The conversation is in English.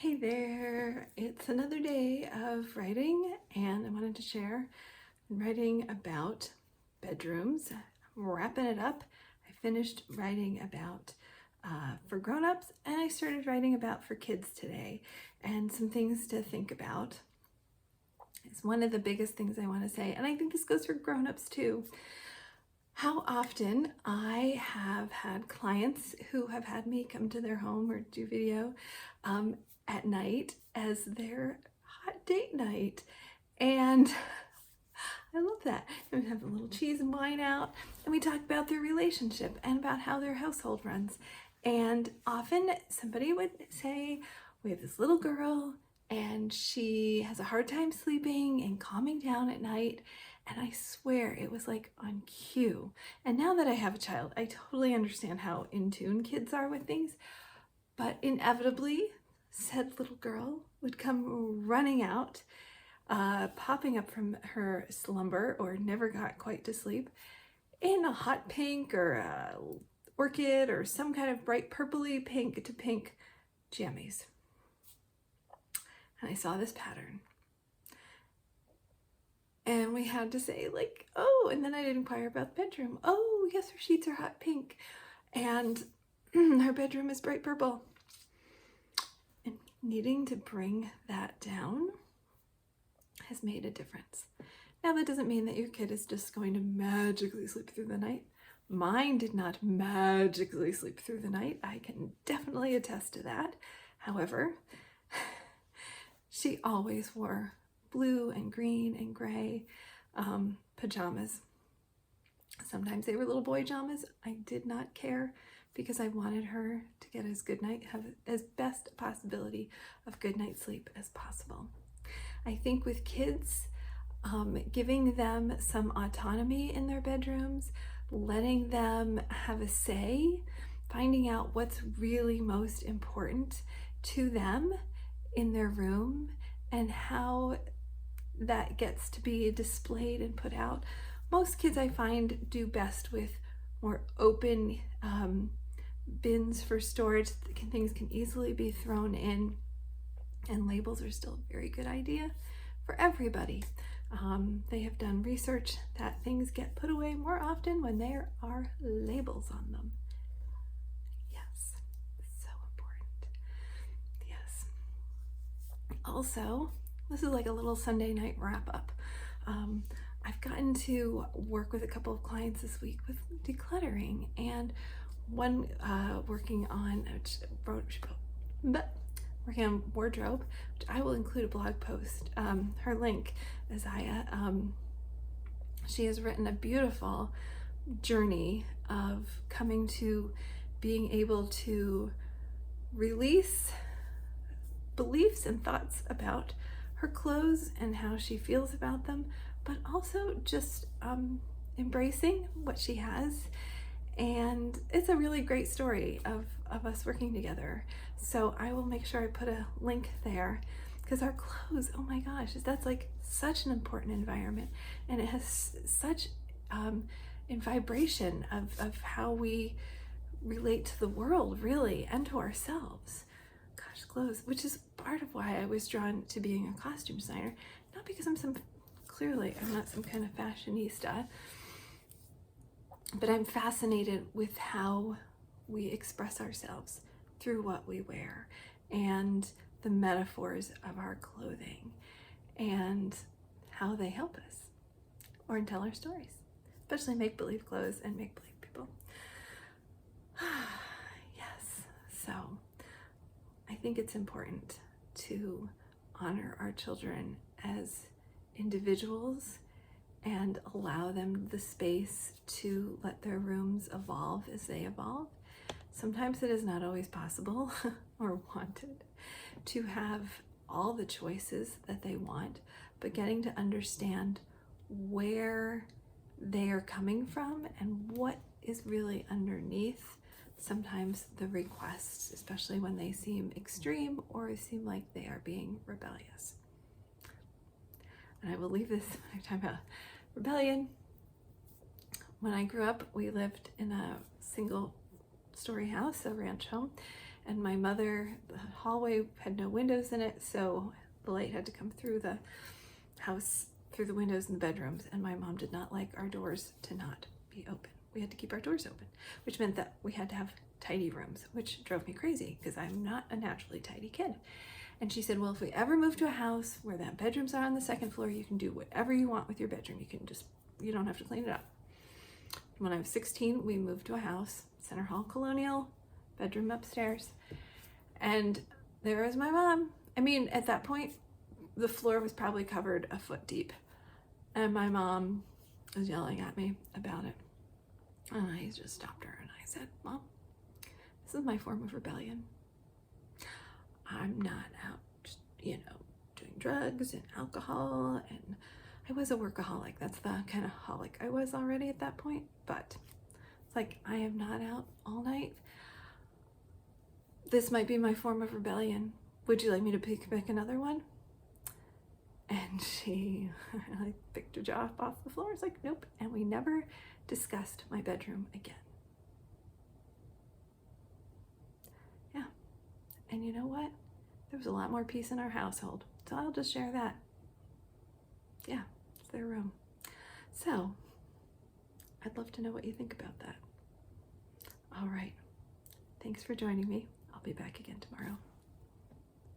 Hey there, it's another day of writing and I wanted to share writing about bedrooms. I'm wrapping it up. I finished writing about for grown-ups and I started writing about for kids today, and some things to think about. It's one of the biggest things I want to say, and I think this goes for grown-ups too. How often I have had clients who have had me come to their home or do video at night as their hot date night. And I love that. And we have a little cheese and wine out and we talk about their relationship and about how their household runs. And often somebody would say, we have this little girl and she has a hard time sleeping and calming down at night. And I swear it was like on cue. And now that I have a child, I totally understand how in tune kids are with things. But inevitably, said little girl would come running out, popping up from her slumber or never got quite to sleep in a hot pink or a orchid or some kind of bright purpley pink to pink jammies. And I saw this pattern. And we had to say like, oh, and then I'd inquire about the bedroom. Oh, yes, her sheets are hot pink. And her bedroom is bright purple. And needing to bring that down has made a difference. Now, that doesn't mean that your kid is just going to magically sleep through the night. Mine did not magically sleep through the night. I can definitely attest to that. However, she always wore blue and green and gray pajamas. Sometimes they were little boy pajamas. I did not care because I wanted her to get as good night, have as best a possibility of good night's sleep as possible. I think with kids, giving them some autonomy in their bedrooms, letting them have a say, finding out what's really most important to them in their room and how that gets to be displayed and put out. Most kids I find do best with more open bins for storage. Things can easily be thrown in, and labels are still a very good idea for everybody. They have done research that things get put away more often when there are labels on them. Yes, so important. Yes. Also, this is like a little Sunday night wrap up. I've gotten to work with a couple of clients this week with decluttering, and one working on wardrobe, which I will include a blog post. Her link, Isaiah, she has written a beautiful journey of coming to being able to release beliefs and thoughts about her clothes and how she feels about them, but also just embracing what she has. And it's a really great story of us working together. So I will make sure I put a link there, because our clothes, oh my gosh, that's like such an important environment, and it has such in vibration of how we relate to the world, really, and to ourselves. Gosh, clothes, which is part of why I was drawn to being a costume designer, not because I'm not some kind of fashionista, but I'm fascinated with how we express ourselves through what we wear and the metaphors of our clothing and how they help us or tell our stories, especially make-believe clothes and make-believe people. Yes, so I think it's important to honor our children as individuals and allow them the space to let their rooms evolve as they evolve. Sometimes it is not always possible or wanted to have all the choices that they want, but getting to understand where they are coming from and what is really underneath sometimes the requests, especially when they seem extreme or seem like they are being rebellious. And I will leave this when I talk about rebellion. When I grew up, we lived in a single story house, a ranch home, and my mother, the hallway had no windows in it, so the light had to come through the house, through the windows in the bedrooms, and my mom did not like our doors to not be open. We had to keep our doors open, which meant that we had to have tidy rooms, which drove me crazy because I'm not a naturally tidy kid. And she said, well, if we ever move to a house where that bedrooms are on the second floor, you can do whatever you want with your bedroom. You don't have to clean it up. When I was 16, we moved to a house, Center Hall Colonial, bedroom upstairs. And there was my mom. I mean, at that point, the floor was probably covered a foot deep. And my mom was yelling at me about it. And I just stopped her and I said, Mom, this is my form of rebellion. I'm not out, doing drugs and alcohol, and I was a workaholic. That's the kind of holic I was already at that point, but it's like, I am not out all night. This might be my form of rebellion. Would you like me to pick another one? And she picked her jaw off the floor. It's like, nope. And we never discussed my bedroom again. Yeah. And you know what? There was a lot more peace in our household. So I'll just share that. Yeah, it's their room. So I'd love to know what you think about that. All right. Thanks for joining me. I'll be back again tomorrow.